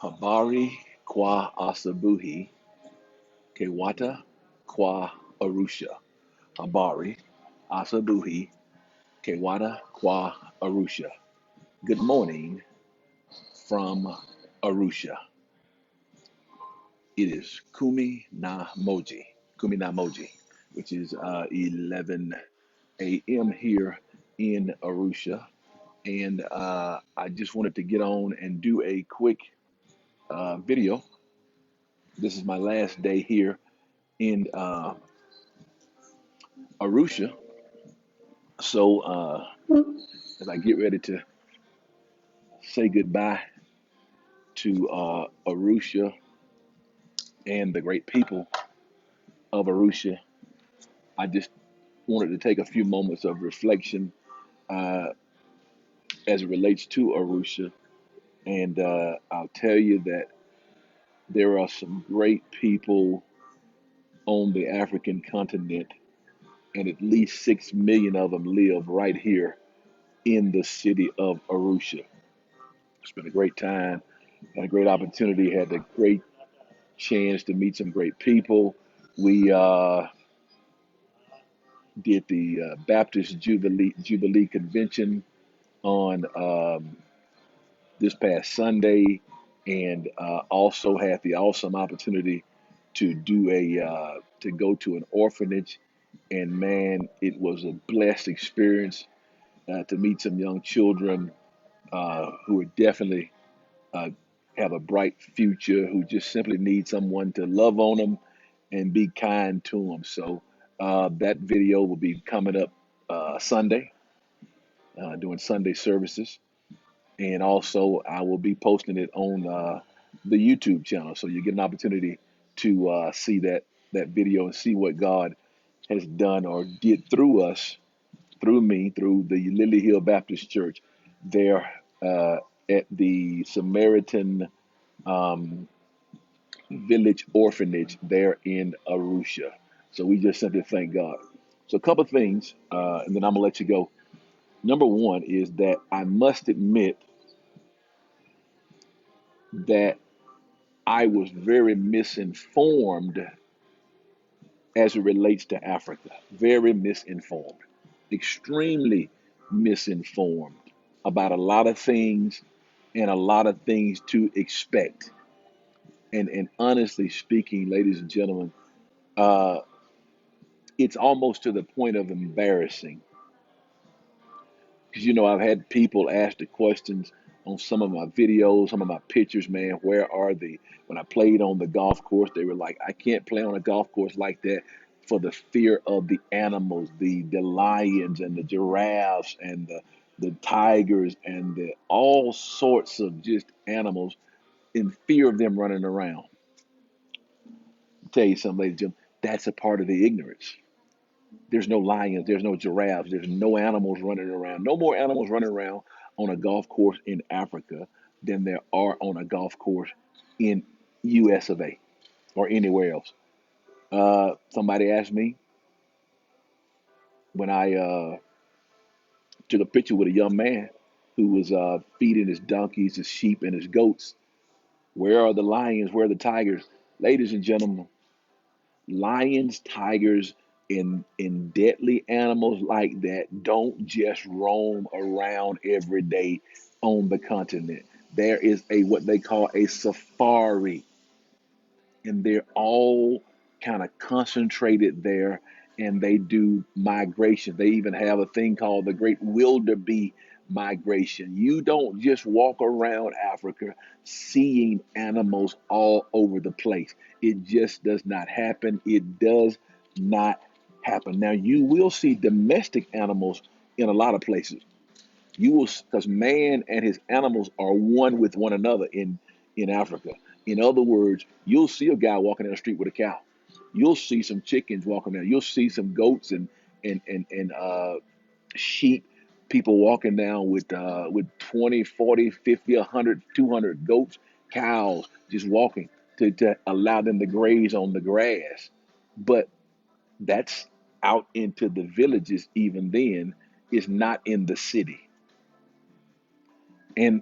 Habari kwa asabuhi, Kewata kwa Arusha. Habari asabuhi, Kewata kwa Arusha. Good morning from Arusha. It is Kumi na Moji, which is 11 a.m. here in Arusha. And I just wanted to get on and do a quick video. This is my last day here in Arusha. So as I get ready to say goodbye to Arusha and the great people of Arusha, I just wanted to take a few moments of reflection uh, as it relates to Arusha. And I'll tell you that there are some great people on the African continent, and at least 6 million of them live right here in the city of Arusha. It's been a great time, had a great opportunity, had a great chance to meet some great people. We did the Baptist Jubilee Convention on this past Sunday, and also had the awesome opportunity to do to go to an orphanage, and man, it was a blessed experience to meet some young children who are definitely uh, have a bright future, who just simply need someone to love on them and be kind to them. So that video will be coming up Sunday, doing Sunday services. And also, I will be posting it on the YouTube channel. So you get an opportunity to see that video and see what God has done or did through us, through me, through the Lily Hill Baptist Church there at the Samaritan um, Village Orphanage there in Arusha. So we just simply thank God. So a couple of things, and then I'm gonna let you go. Number one is that I must admit that I was very misinformed as it relates to Africa. Very misinformed, extremely misinformed about a lot of things and a lot of things to expect. And honestly speaking, ladies and gentlemen, uh, it's almost to the point of embarrassing. Because, I've had people ask the questions on some of my videos, some of my pictures, man, where are the, when I played on the golf course, they were like, I can't play on a golf course like that for the fear of the animals, the lions and the giraffes and the tigers and the all sorts of just animals in fear of them running around. I'll tell you something, ladies and gentlemen, that's a part of the ignorance. There's no lions, there's no giraffes, there's no animals running around, no more animals running around on a golf course in Africa than there are on a golf course in US of A or anywhere else. Somebody asked me when I took a picture with a young man who was feeding his donkeys, his sheep, and his goats, where are the lions, where are the tigers? Ladies and gentlemen, lions, tigers, and deadly animals like that don't just roam around every day on the continent. There is a what they call a safari, and they're all kind of concentrated there, and they do migration. They even have a thing called the Great Wildebeest migration. You don't just walk around Africa seeing animals all over the place. It just does not happen. It does not happen. Now, you will see domestic animals in a lot of places. You will, because man and his animals are one with one another in Africa. In other words, you'll see a guy walking down the street with a cow. You'll see some chickens walking down. You'll see some goats and sheep. People walking down with 20, 40, 50, 100, 200 goats, cows, just walking to allow them to graze on the grass. But that's out into the villages. Even then, is not in the city. And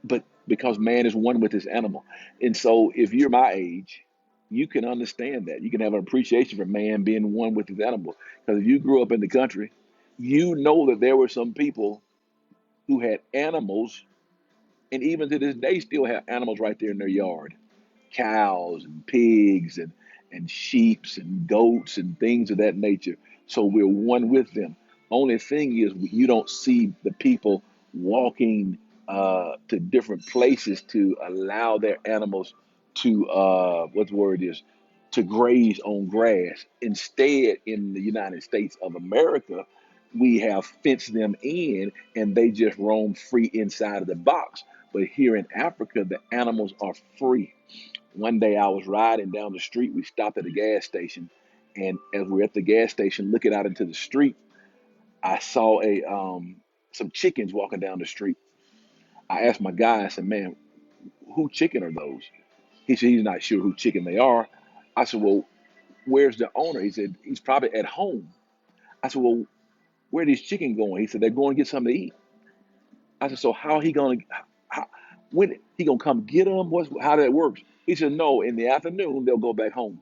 but because man is one with his animal. And so if you're my age, you can understand that. You can have an appreciation for man being one with his animal. Because if you grew up in the country, you know that there were some people who had animals, and even to this day still have animals right there in their yard, cows and pigs and sheeps and goats and things of that nature. So we're one with them. Only thing is you don't see the people walking to different places to allow their animals to what the word is, to graze on grass. Instead, in the United States of America, we have fenced them in and they just roam free inside of the box. But here in Africa, the animals are free. One day I was riding down the street. We stopped at a gas station, and as we're at the gas station looking out into the street, I saw a some chickens walking down the street. I asked my guy, I said, "Man, who chicken are those?" He said he's not sure who chicken they are. I said, "Well, where's the owner?" He said he's probably at home. I said, "Well, where are these chickens going?" He said they're going to get something to eat. I said, "So how he gonna how, when he gonna come get them? What's how that works?" He said, "No, in the afternoon they'll go back home."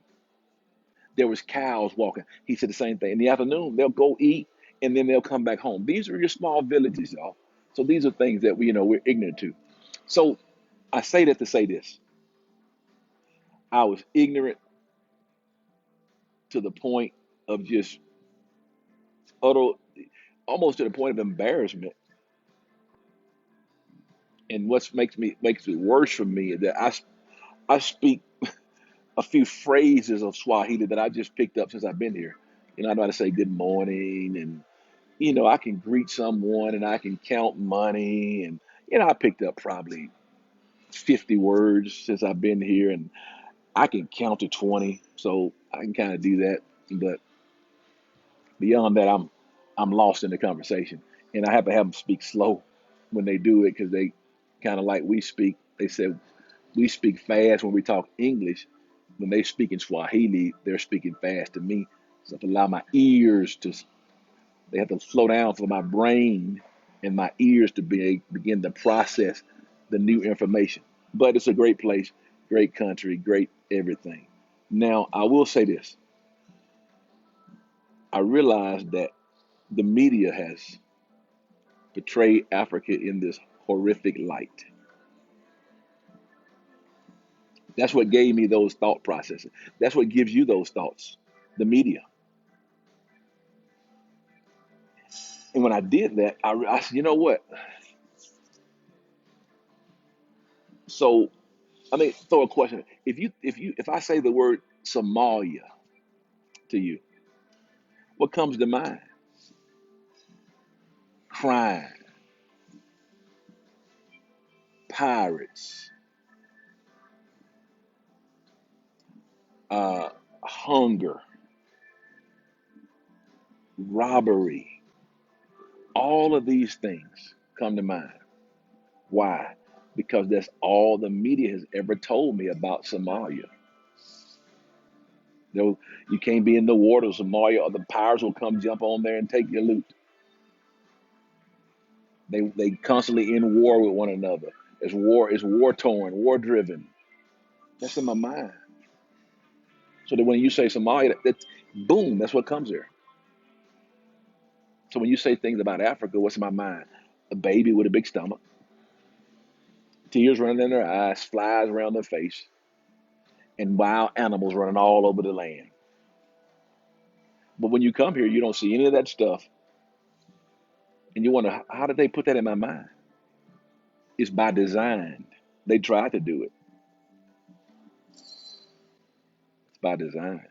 There was cows walking. He said the same thing. In the afternoon, they'll go eat and then they'll come back home. These are your small villages, y'all. So these are things that we're ignorant to. So I say that to say this. I was ignorant to the point of just utter, almost to the point of embarrassment. And what makes it worse for me is that I speak a few phrases of Swahili that I just picked up since I've been here. I know how to say good morning, and I can greet someone and I can count money. And, I picked up probably 50 words since I've been here, and I can count to 20. So I can kind of do that. But beyond that, I'm lost in the conversation. And I have to have them speak slow when they do it because they kind of like we speak. They said we speak fast when we talk English. When they speak in Swahili, they're speaking fast to me. So I have to allow my ears to They have to slow down for my brain and my ears to begin to process the new information. But it's a great place, great country, great everything. Now, I will say this. I realize that the media has portrayed Africa in this horrific light. That's what gave me those thought processes. That's what gives you those thoughts, the media. And when I did that, I said, you know what? So, I mean, throw a question. If I say the word Somalia to you, what comes to mind? Crime, pirates, hunger, robbery. All of these things come to mind. Why? Because that's all the media has ever told me about Somalia. No, you can't be in the water of Somalia, or the pirates will come jump on there and take your loot. They constantly in war with one another. It's war torn, war driven. That's in my mind. So that when you say Somalia, that's boom, that's what comes there. So when you say things about Africa, what's in my mind? A baby with a big stomach, tears running in their eyes, flies around their face, and wild animals running all over the land. But when you come here, you don't see any of that stuff, and you wonder how did they put that in my mind? It's by design. They tried to do it. It's by design.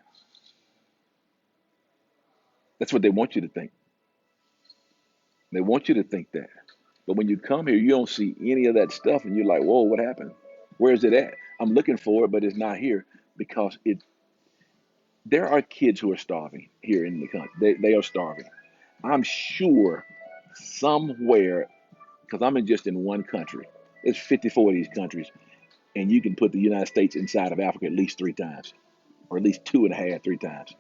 That's what they want you to think. They want you to think that. But when you come here, you don't see any of that stuff, and you're like, "Whoa, what happened? Where's it at? I'm looking for it, but it's not here because it." There are kids who are starving here in the country. They are starving. I'm sure somewhere, because I'm just in one country. There's 54 of these countries, and you can put the United States inside of Africa at least three times, or at least two and a half, three times.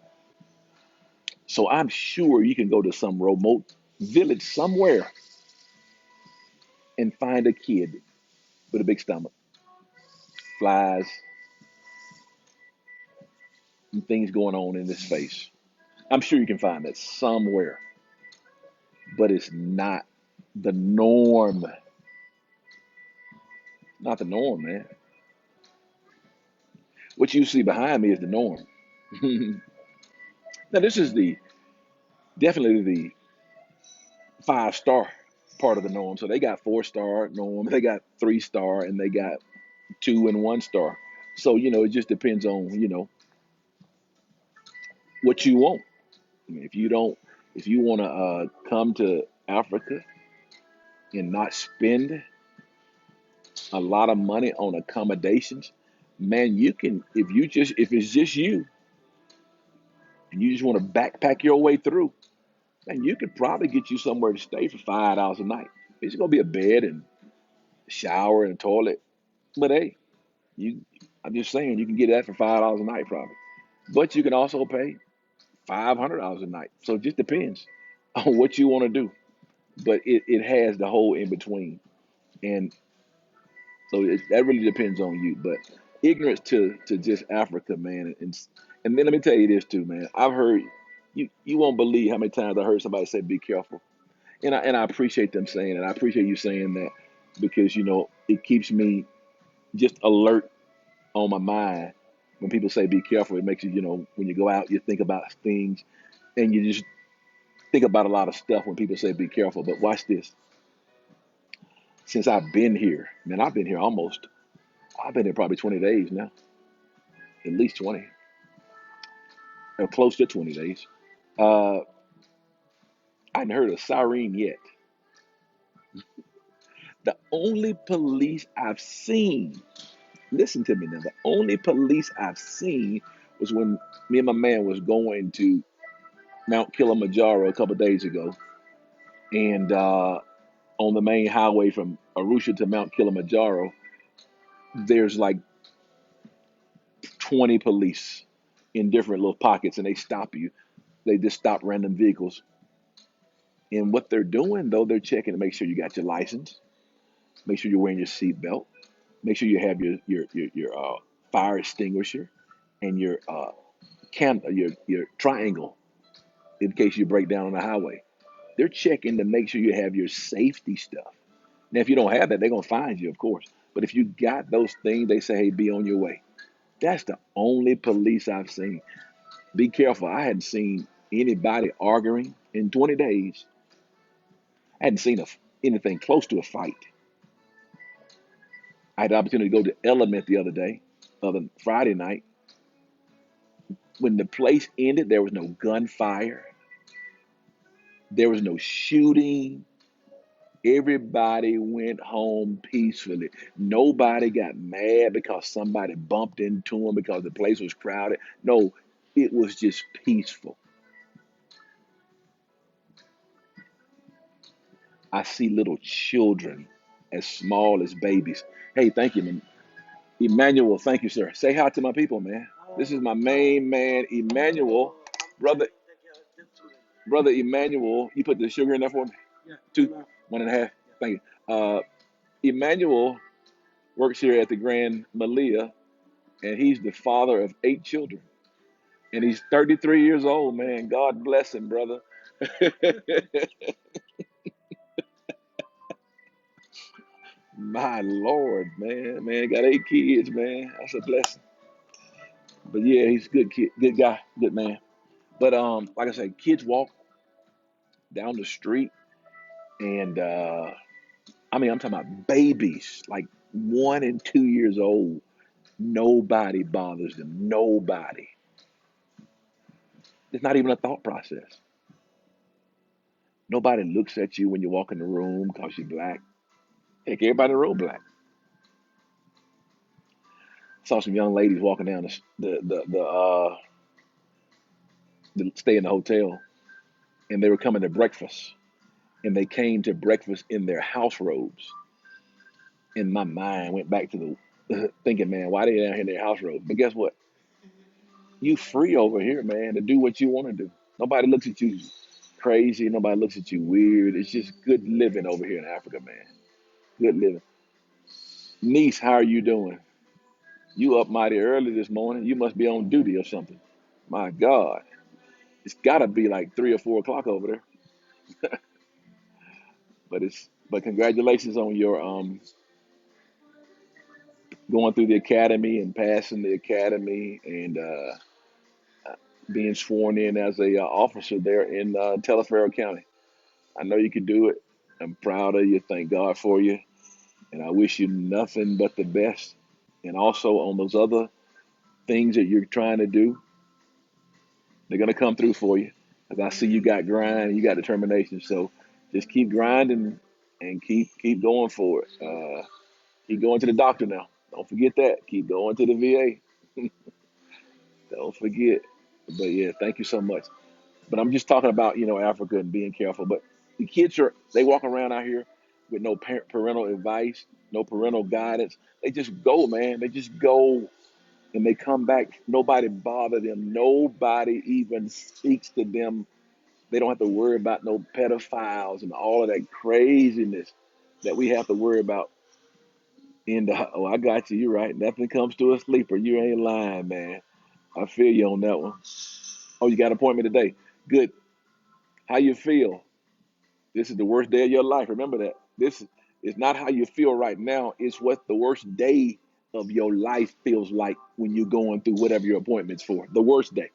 So I'm sure you can go to some remote village somewhere and find a kid with a big stomach, flies, and things going on in his face. I'm sure you can find that somewhere, but it's not the norm. Not the norm, man. What you see behind me is the norm. Now, this is the definitely the 5-star part of the norm. So they got 4-star norm, they got 3-star, and they got 2 and 1-star. So it just depends on what you want. I mean, if you want to come to Africa and not spend a lot of money on accommodations, man, you can. If it's just you and you just want to backpack your way through, man, you could probably get you somewhere to stay for $5 a night. It's gonna be a bed and shower and a toilet, but hey, you. I'm just saying you can get that for $5 a night probably. But you can also pay $500 a night. So it just depends on what you want to do. But it has the whole in between. And so that really depends on you. But ignorance to just Africa, man. And then let me tell you this too, man. I've heard you won't believe how many times I heard somebody say, "Be careful," and I appreciate them saying it. I appreciate you saying that because it keeps me just alert on my mind when people say, "Be careful." It makes you when you go out, you think about things and you just think about a lot of stuff when people say, "Be careful." But watch this. Since I've been here, man, I've been here probably 20 days now, at least 20, or close to 20 days. Uh, I hadn't heard a siren yet. The only police I've seen, listen to me now, the only police I've seen was when me and my man was going to Mount Kilimanjaro a couple of days ago. And on the main highway from Arusha to Mount Kilimanjaro, there's like 20 police in different little pockets and they stop you. They just stop random vehicles. And what they're doing, though, they're checking to make sure you got your license, make sure you're wearing your seatbelt, make sure you have your fire extinguisher and your your triangle in case you break down on the highway. They're checking to make sure you have your safety stuff. Now, if you don't have that, they're gonna find you, of course. But if you got those things, they say, "Hey, be on your way." That's the only police I've seen. Be careful. I hadn't seen anybody arguing in 20 days. I hadn't seen anything close to a fight. I had the opportunity to go to Element the other Friday night. When the place ended, there was no gunfire. There was no shooting. Everybody went home peacefully. Nobody got mad because somebody bumped into them because the place was crowded. No, it was just peaceful. I see little children as small as babies. Hey, thank you, man. Emmanuel, thank you, sir. Say hi to my people, man. This is my main man, Emmanuel. Brother, brother Emmanuel, you put the sugar in there for me? Two, 1.5. Thank you. Emmanuel works here at the Grand Malia, and he's the father of 8 children. And he's 33 years old, man. God bless him, brother. My Lord, man. Man, got 8 kids, man. That's a blessing. But yeah, he's a good kid, good guy, good man. But like I said, kids walk down the street and I mean I'm talking about babies, like 1 and 2 years old. Nobody bothers them. Nobody. It's not even a thought process. Nobody looks at you when you walk in the room because you're black. Heck, everybody in the room black. Saw some young ladies walking down the stay in the hotel, and they were coming to breakfast, and they came to breakfast in their house robes. And my mind went back to the thinking, man, why they down here in their house robes? But guess what? You free over here, man, to do what you want to do. Nobody looks at you crazy. Nobody looks at you weird. It's just good living over here in Africa, man. Good living. Niece, how are you doing? You up mighty early this morning. You must be on duty or something. My God. It's gotta be like 3 or 4 o'clock over there. But congratulations on your going through the academy and passing the academy and being sworn in as a officer there in Telefarro County. I know you can do it. I'm proud of you. Thank God for you. And I wish you nothing but the best. And also on those other things that you're trying to do, they're gonna come through for you. Because I see you got grind, you got determination. So just keep grinding and keep going for it. Keep going to the doctor now. Don't forget that. Keep going to the VA. Don't forget. But yeah, thank you so much. But I'm just talking about, Africa and being careful. But the kids they walk around out here with no parental advice, no parental guidance. They just go, man. They just go and they come back. Nobody bother them. Nobody even speaks to them. They don't have to worry about no pedophiles and all of that craziness that we have to worry about. Oh, I got you. You're right. Nothing comes to a sleeper. You ain't lying, man. I feel you on that one. Oh, you got an appointment today. Good. How you feel? This is the worst day of your life. Remember that. This is not how you feel right now. It's what the worst day of your life feels like when you're going through whatever your appointment's for. The worst day.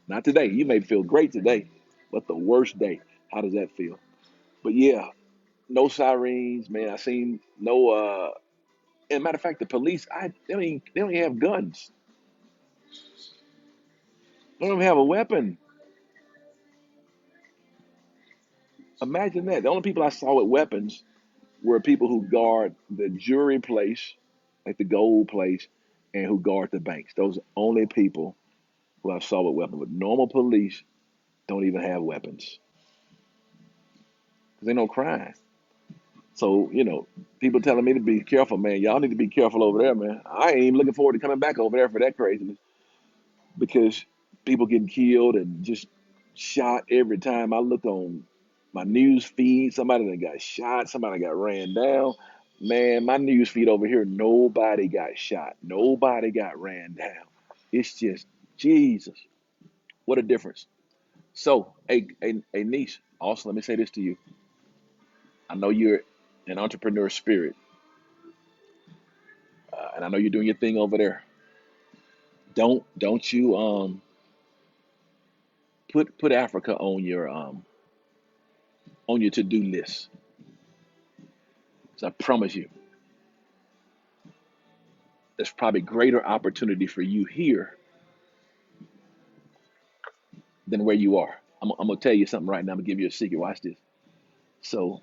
Not today. You may feel great today, but the worst day. How does that feel? But yeah, no sirens, man. I seen no and matter of fact, the police, they don't even have guns. They don't even have a weapon. Imagine that. The only people I saw with weapons were people who guard the jewelry place, like the gold place, and who guard the banks. Those are only people who I saw with weapons. But normal police don't even have weapons because they no crime. So, people telling me to be careful, man. Y'all need to be careful over there, man. I ain't even looking forward to coming back over there for that craziness because people getting killed and just shot every time I look on my news feed. Somebody that got shot, somebody got ran down. Man, my news feed over here, nobody got shot. Nobody got ran down. It's just Jesus. What a difference. So, a niece, also, let me say this to you. I know you're an entrepreneur spirit, and I know you're doing your thing over there. Don't you put Africa on your to-do list. So I promise you, there's probably greater opportunity for you here than where you are. I'm gonna tell you something right now. I'm gonna give you a secret. Watch this. So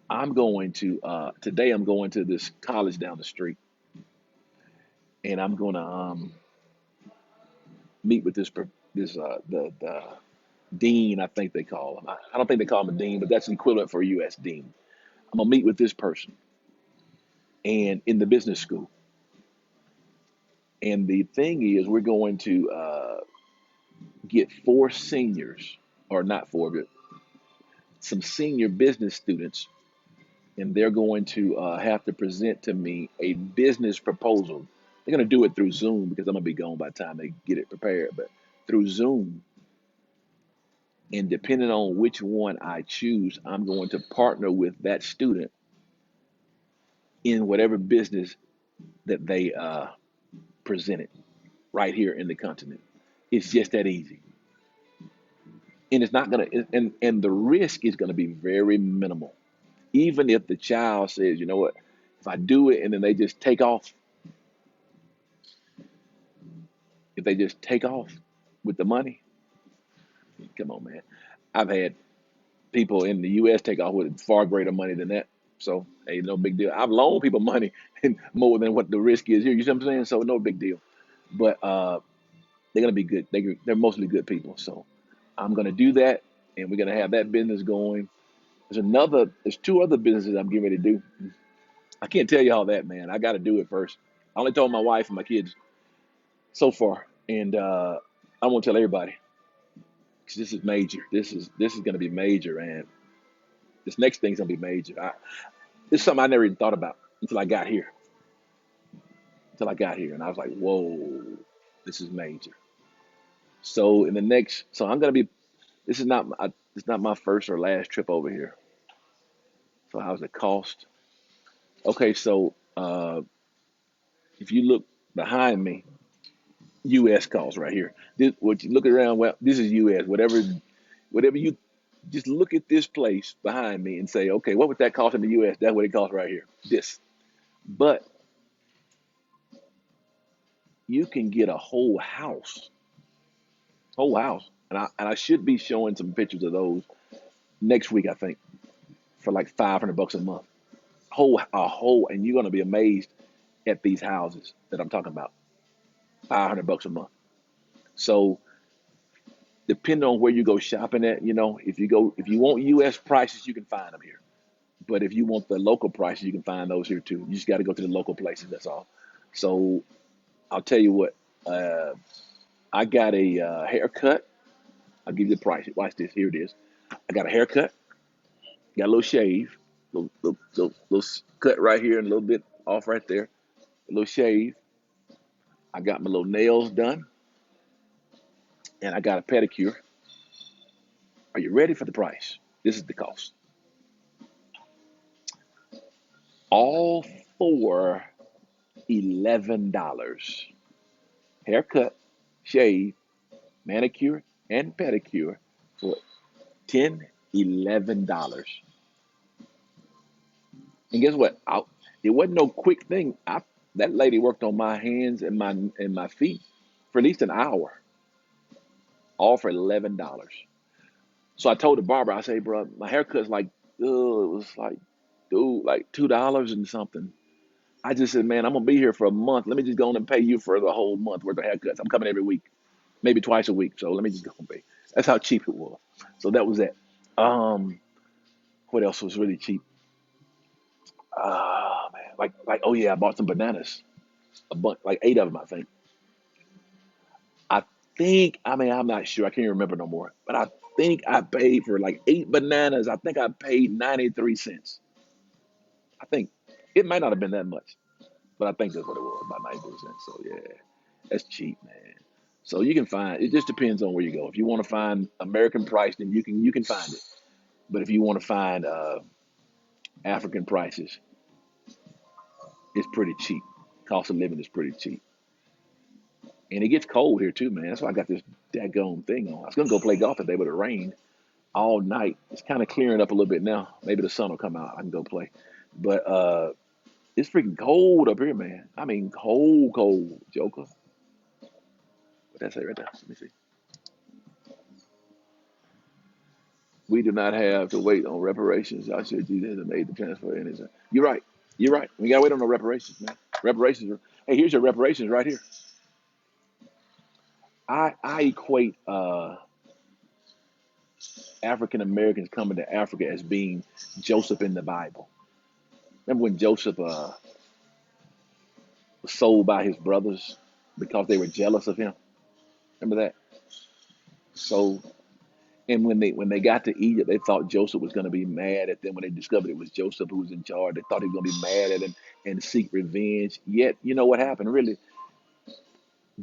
I'm going to today. I'm going to this college down the street, and I'm gonna meet with the dean. I think they call him. I don't think they call him a dean, but that's the equivalent for a U.S. dean. I'm gonna meet with this person, and in the business school. And the thing is, we're going to get four seniors, or not four, but some senior business students, and they're going to have to present to me a business proposal. They're going to do it through Zoom because I'm going to be gone by the time they get it prepared, but through Zoom. And depending on which one I choose, I'm going to partner with that student in whatever business that they presented right here in the continent. It's just that easy. And it's not going to, and the risk is going to be very minimal. Even if the child says, you know what, if I do it and then they just take off, if they just take off with the money, come on, man. I've had people in the U.S. take off with far greater money than that. So, hey, no big deal. I've loaned people money and more than what the risk is here. You see what I'm saying? So, no big deal. But they're going to be good. They're mostly good people. So, I'm going to do that, and we're going to have that business going. There's two other businesses I'm getting ready to do. I can't tell you all that, man. I got to do it first. I only told my wife and my kids so far, and I won't tell everybody because this is major. This is going to be major, and this next thing's going to be major. It's something I never even thought about until I got here. till I got here, and I was like, whoa, this is major. So in the next, so I'm gonna be. This is not it's not my first or last trip over here. So how's it cost? Okay, so if you look behind me, U.S. cost right here. This, what you look around, well, this is U.S. Whatever you just look at this place behind me and say, okay, what would that cost in the U.S.? That's what it costs right here. This, but you can get a whole house, and I should be showing some pictures of those next week, I think, for like $500 a month. Whole, and you're gonna be amazed at these houses that I'm talking about. $500 a month. So depending on where you go shopping at, if you want U.S. prices, you can find them here. But if you want the local prices, you can find those here too. You just got to go to the local places. That's all. So I'll tell you what. Uh, I got a haircut. I'll give you the price. Watch this. Here it is. I got a haircut. Got a little shave. Little cut right here and a little bit off right there. A little shave. I got my little nails done, and I got a pedicure. Are you ready for the price? This is the cost. All for $11. Haircut, shave, manicure, and pedicure for $11. And guess what? It wasn't no quick thing. That lady worked on my hands and my feet for at least an hour, all for $11. So I told the barber, I say, bro, my haircut's like, it was like, dude, like $2 and something. I just said, man, I'm gonna be here for a month. Let me just go on and pay you for the whole month worth of haircuts. I'm coming every week, maybe twice a week. So let me just go and pay. That's how cheap it was. So that was that. Um, what else was really cheap? Ah, man, like oh yeah, I bought some bananas, a bunch, like 8 of them, I think. I I mean, I'm not sure. I can't remember no more. But I think I paid for like 8 bananas. I think I paid 93 cents. I think it might not have been that much, but I think that's what it was, about 93 cents. So yeah, that's cheap, man. So you can find. It just depends on where you go. If you want to find American price, then you can find it. But if you want to find African prices, it's pretty cheap. Cost of living is pretty cheap. And it gets cold here too, man. That's why I got this daggone thing on. I was gonna go play golf today, but it rained all night. It's kind of clearing up a little bit now. Maybe the sun will come out. I can go play. But it's freaking cold up here, man. I mean, cold, cold, Joker. What that say right there? Let me see. We do not have to wait on reparations. I said Jesus has made the transfer. And you're right. You're right. We gotta wait on the reparations, man. Reparations. Hey, here's your reparations right here. I equate African Americans coming to Africa as being Joseph in the Bible. Remember when Joseph was sold by his brothers because they were jealous of him? Remember that? So, and when they got to Egypt, they thought Joseph was going to be mad at them. When they discovered it was Joseph who was in charge, they thought he was going to be mad at them and seek revenge. Yet, you know what happened? Really,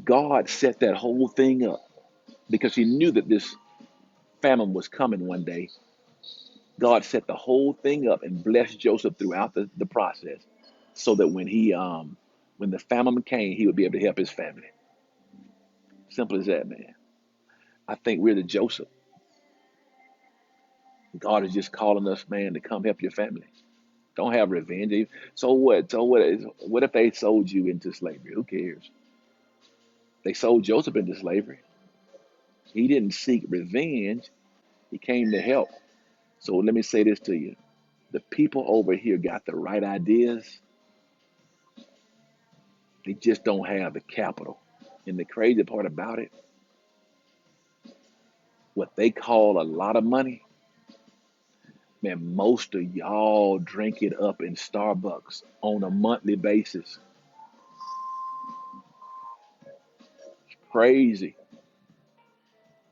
God set that whole thing up because He knew that this famine was coming one day. God set the whole thing up and blessed Joseph throughout the process, so that when the famine came, he would be able to help his family. Simple as that, man. I think we're the Joseph. God is just calling us, man, to come help your family. Don't have revenge. So what? So what? What if they sold you into slavery? Who cares? They sold Joseph into slavery. He didn't seek revenge. He came to help. So let me say this to you. The people over here got the right ideas. They just don't have the capital. And the crazy part about it, what they call a lot of money, man, most of y'all drink it up in Starbucks on a monthly basis. Crazy.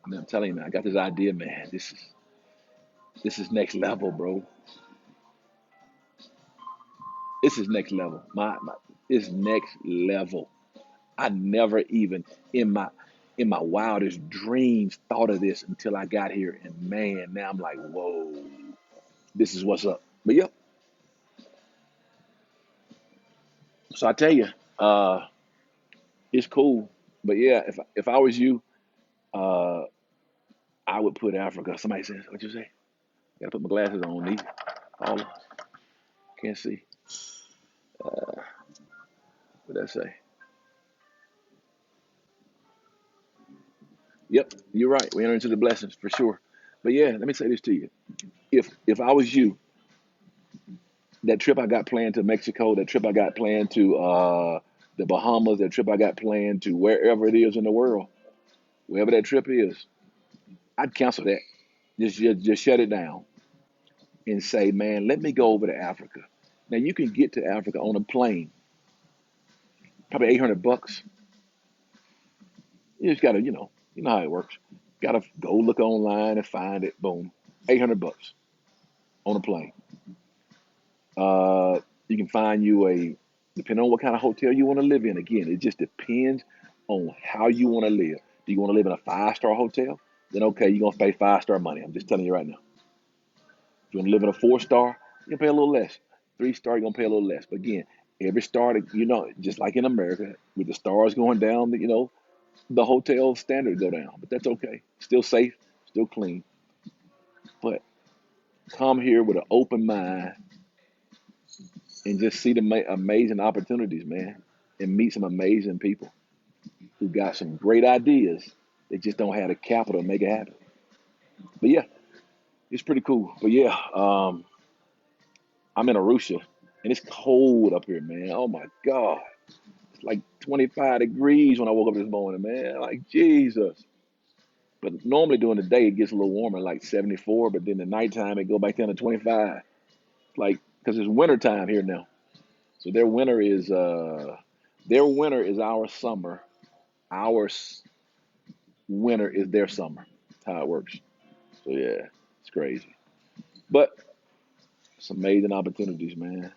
I mean, I'm telling you, man, I got this idea, man. This is next level, bro. This is next level. It's next level. I never even in my wildest dreams thought of this until I got here. And man, now I'm like, whoa, this is what's up. But yep. So I tell you, uh, it's cool. But yeah, if I was you, uh, I would put Africa. Somebody says, what you say? Gotta put my glasses on. These all can't see. What did I say? Yep, you're right. We enter into the blessings for sure. But yeah, let me say this to you. If I was you, that trip I got planned to Mexico, that trip I got planned to the Bahamas, that trip I got planned to wherever it is in the world, wherever that trip is, I'd cancel that. Just shut it down and say, man, let me go over to Africa. Now you can get to Africa on a plane, probably $800. You just gotta, you know how it works. Gotta go look online and find it. Boom, $800 on a plane. You can find you depending on what kind of hotel you want to live in. Again, it just depends on how you want to live. Do you want to live in a five-star hotel? Then okay, you're gonna pay five-star money. I'm just telling you right now. If you want to live in a four-star, you can pay a little less. Three-star, you're gonna pay a little less. But again, every star that just like in America, with the stars going down, the hotel standard go down. But that's okay. Still safe, still clean. But come here with an open mind and just see the amazing opportunities, man, and meet some amazing people who got some great ideas. They just don't have the capital to make it happen. But yeah, it's pretty cool. But yeah, I'm in Arusha, and it's cold up here, man. Oh my God, it's like 25 degrees when I woke up this morning, man. Like Jesus. But normally during the day it gets a little warmer, like 74. But then the nighttime it go back down to 25. Like because it's winter time here now. So their winter is our summer. Our winter is their summer. That's how it works. So yeah, it's crazy. But it's amazing opportunities, man.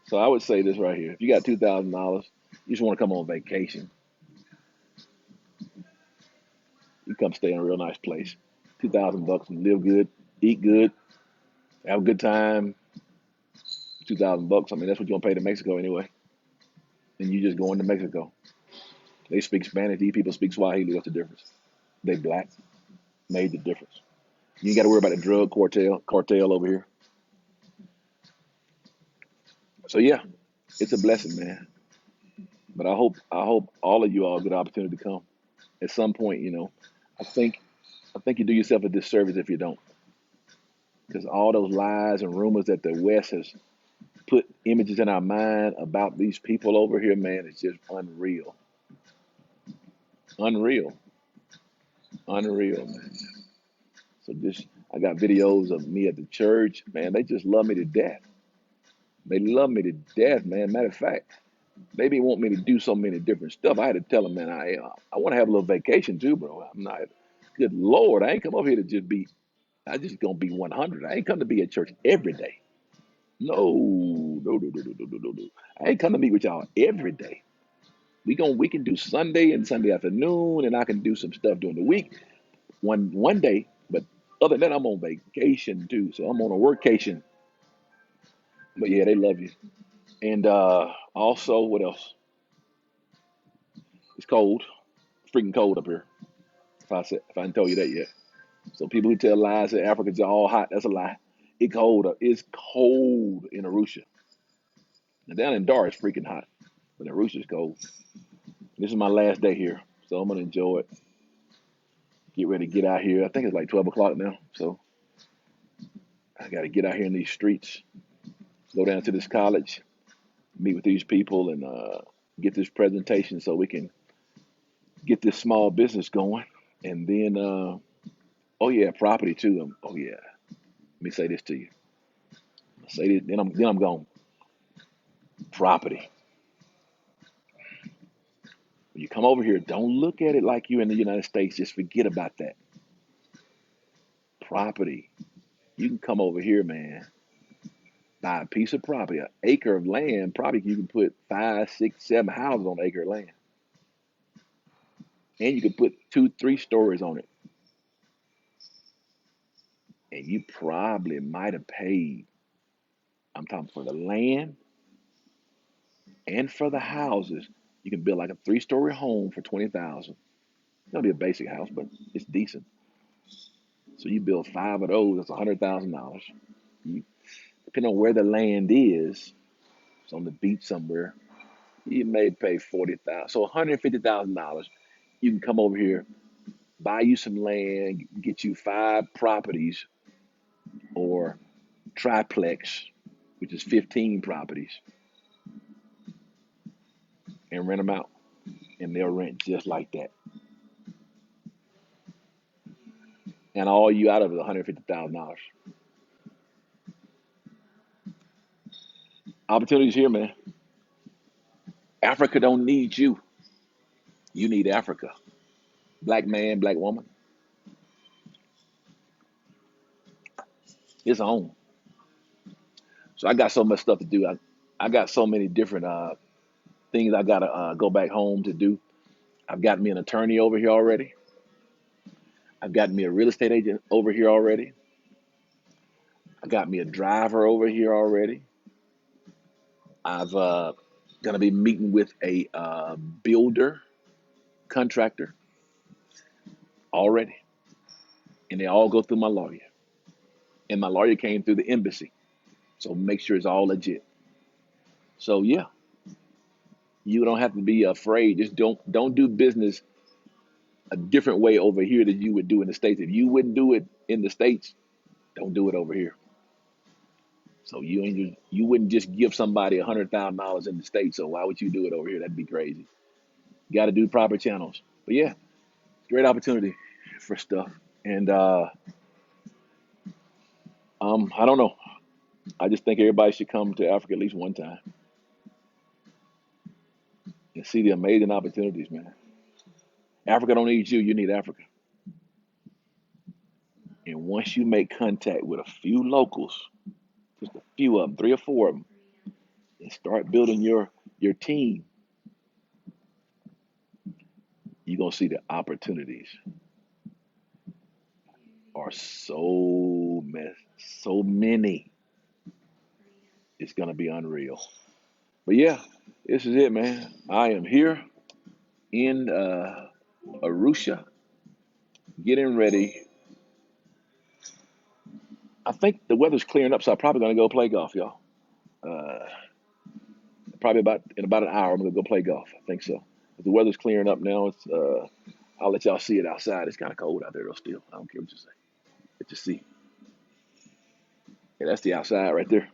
So I would say this right here. If you got $2,000, you just want to come on vacation, you come stay in a real nice place. $2,000 and live good, eat good, have a good time. $2,000. I mean, that's what you're gonna pay to Mexico anyway. And you just going to Mexico. They speak Spanish. These people speak Swahili. What's the difference? They black. Made the difference. You ain't got to worry about the drug cartel over here. So yeah, it's a blessing, man. But I hope all of you all get an opportunity to come at some point. I think I think you do yourself a disservice if you don't, because all those lies and rumors that the West has put images in our mind about these people over here, man, it's just unreal, unreal, unreal, man. So just I got videos of me at the church, man. They just love me to death. They love me to death, man. Matter of fact, they be want me to do so many different stuff. I had to tell them, man, I want to have a little vacation too, bro. I'm not. Good Lord, I ain't come up here to just be. I just gonna be 100. I ain't come to be at church every day. No, no, no, no, no, no, no, no, no. I ain't come to meet with y'all every day. We can do Sunday and Sunday afternoon, and I can do some stuff during the week, one day. But other than that, I'm on vacation too, so I'm on a workcation. But yeah, they love you. And also, what else? It's cold, freaking cold up here. If I didn't tell you that yet. So people who tell lies that Africa's all hot, that's a lie. It's cold in Arusha. Now down in Dar, it's freaking hot, but in Arusha, it's cold. This is my last day here, so I'm gonna enjoy it. Get ready to get out here. I think it's like 12 o'clock now, so I got to get out here in these streets, go down to this college, meet with these people, and get this presentation so we can get this small business going. And then, oh yeah, property too. Oh yeah, let me say this to you. Say this, then I'm gone. Property. When you come over here, don't look at it like you're in the United States. Just forget about that. Property. You can come over here, man. Buy a piece of property, an acre of land. Probably you can put 5, 6, 7 houses on an acre of land, and you can put 2, 3 stories on it. And you probably might have paid. I'm talking for the land and for the houses. You can build like a 3-story home for 20,000. It's gonna be a basic house, but it's decent. So you build 5 of those. That's $100,000. You, depending on where the land is, it's on the beach somewhere. You may pay 40,000. So $150,000. You can come over here, buy you some land, get you 5 properties or triplex, which is 15 properties, and rent them out. And they'll rent just like that. And all you out of it is $150,000. Opportunities here, man. Africa don't need you. You need Africa. Black man, black woman. It's on. So I got so much stuff to do. I got so many different things I gotta go back home to do. I've got me an attorney over here already. I've got me a real estate agent over here already. I got me a driver over here already. I've gonna be meeting with a builder contractor already, and they all go through my lawyer. And my lawyer came through the embassy, so make sure it's all legit. So yeah, you don't have to be afraid. Just don't do business a different way over here than you would do in the States. If you wouldn't do it in the States, don't do it over here. So you wouldn't just give somebody $100,000 in the States. So why would you do it over here? That'd be crazy. You got to do proper channels. But yeah, great opportunity for stuff. And I don't know. I just think everybody should come to Africa at least one time and see the amazing opportunities, man. Africa don't need you. You need Africa. And once you make contact with a few locals, just a few of them, 3 or 4 of them, and start building your team, you're gonna see the opportunities are so many. It's gonna be unreal. But yeah, this is it, man. I am here in Arusha, getting ready. I think the weather's clearing up, so I'm probably gonna go play golf, y'all. Uh, Probably about an hour, I'm gonna go play golf. I think so. The weather's clearing up now. It's I'll let y'all see it outside. It's kind of cold out there though. Still, I don't care what you say. Let you see. Yeah, that's the outside right there.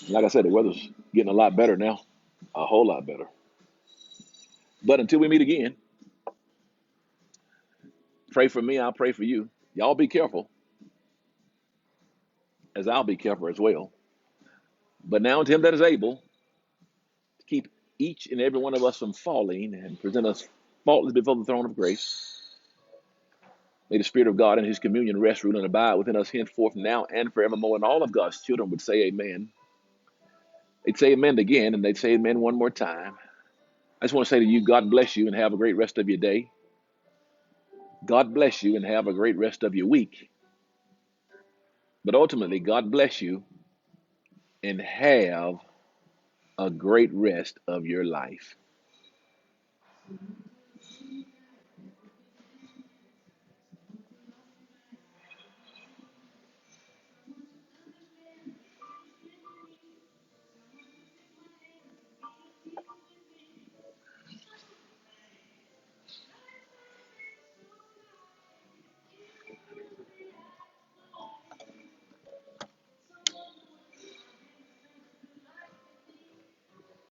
Like I said, the weather's getting a lot better now, a whole lot better. But until we meet again, pray for me. I'll pray for you. Y'all be careful, as I'll be careful as well. But now to him that is able to keep each and every one of us from falling and present us faultless before the throne of grace. May the Spirit of God and His communion rest, rule, and abide within us henceforth, now and forevermore. And all of God's children would say amen. They'd say amen again, and they'd say amen one more time. I just want to say to you, God bless you and have a great rest of your day. God bless you and have a great rest of your week. But ultimately, God bless you and have a great rest of your life.